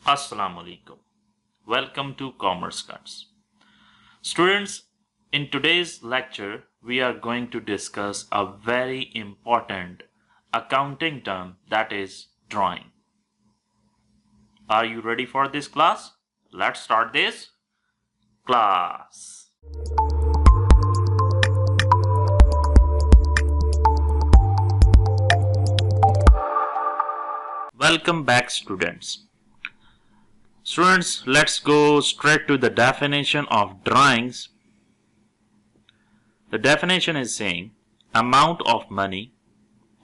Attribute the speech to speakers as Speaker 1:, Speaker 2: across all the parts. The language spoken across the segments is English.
Speaker 1: Assalamu alaikum. Welcome to Commerce Cuts. Students, in today's lecture, we are going to discuss a very important accounting term, that is drawing. Are you ready for this class? Let's start this class. Welcome back, students. Students, let's go straight to the definition of drawings. The definition is saying amount of money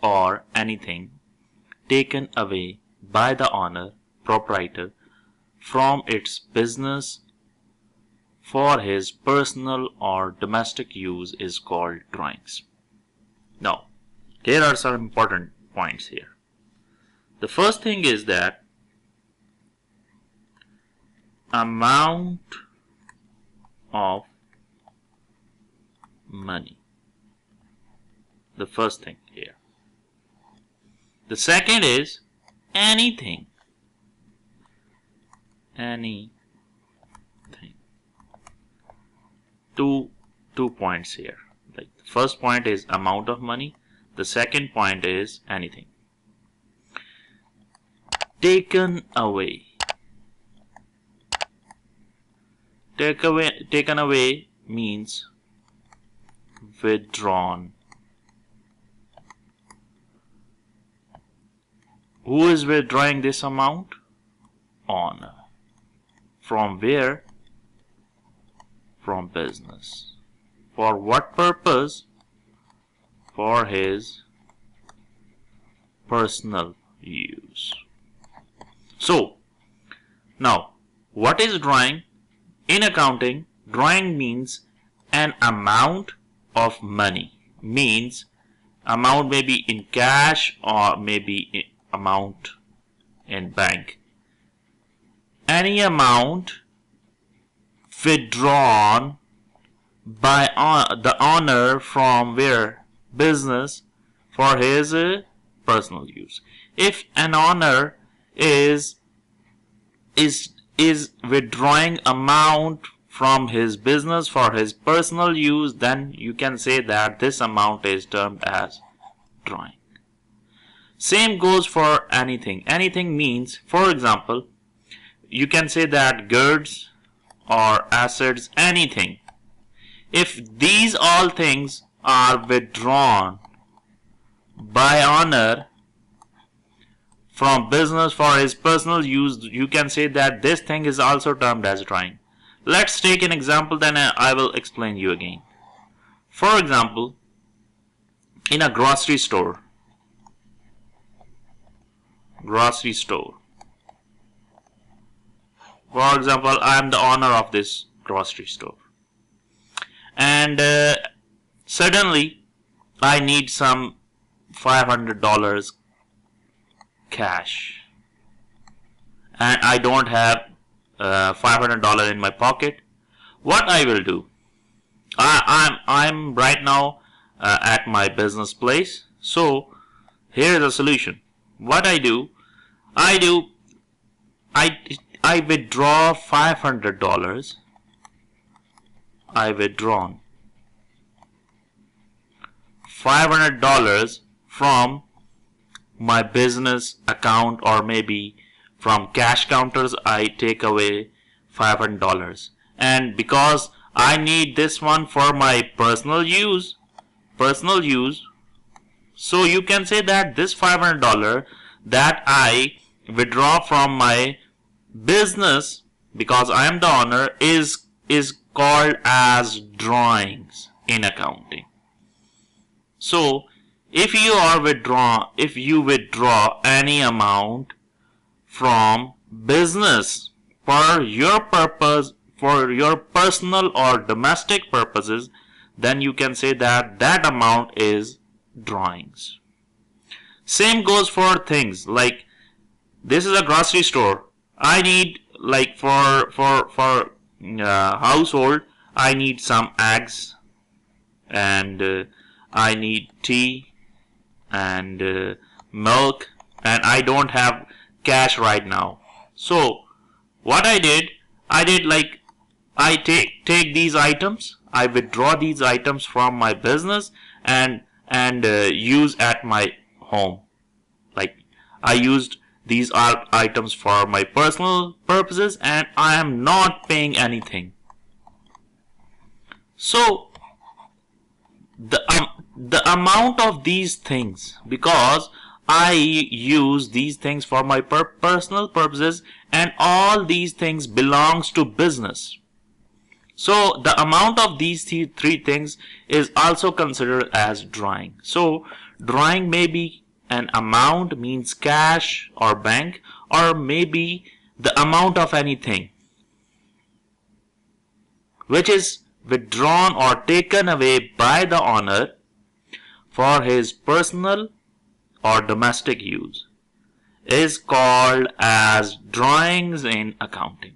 Speaker 1: or anything taken away by the owner, proprietor, from its business for his personal or domestic use is called drawings. Now, here are some important points here. The first thing is that amount of money. The first thing here. The second is anything. Anything. Two points here. Like the first point is amount of money. The second point is anything. Taken away. Taken away means withdrawn. Who is withdrawing this amount? Owner. From where? From business. For what purpose? For his personal use. So, now, what is drawing? In accounting, drawing means an amount of money. Means amount may be in cash or maybe amount in bank. Any amount withdrawn by the owner from where? Business for his personal use. If an owner is withdrawing amount from his business for his personal use, then you can say that this amount is termed as drawing. Same goes for anything. Anything means, for example, you can say that goods or assets, anything. If these all things are withdrawn by owner from business for his personal use, you can say that this thing is also termed as drawing. Let's take an example, then I will explain you again. For example, in a grocery store. For example, I am the owner of this grocery store. And suddenly, I need some $500 cash, and I don't have $500 in my pocket. What I will do? I'm right now at my business place. So here is a solution. What I do? I withdraw $500. I withdrawn $500 from my business account, or maybe from cash counters. I take away $500, and because I need this one for my personal use, so you can say that this $500 that I withdraw from my business, because I am the owner, is called as drawings in accounting. So if you withdraw any amount from business for your purpose, for your personal or domestic purposes, then you can say that that amount is drawings. Same goes for things like this is a grocery store. I need, like, for household, I need some eggs, and I need tea and milk, and I don't have cash right now. So what I did like I take these items, I withdraw these items from my business and use at my home. Like I used these items for my personal purposes and I am not paying anything. So the amount of these things, because I use these things for my personal purposes and all these things belongs to business. So the amount of these three things is also considered as drawing. So drawing may be an amount, means cash or bank, or maybe the amount of anything which is withdrawn or taken away by the owner for his personal or domestic use is called as drawings in accounting.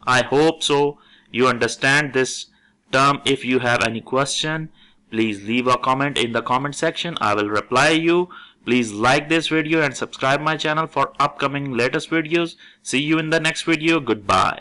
Speaker 1: I hope so you understand this term. If you have any question, please leave a comment in the comment section. I will reply you. Please like this video and subscribe my channel for upcoming latest videos. See you in the next video. Goodbye.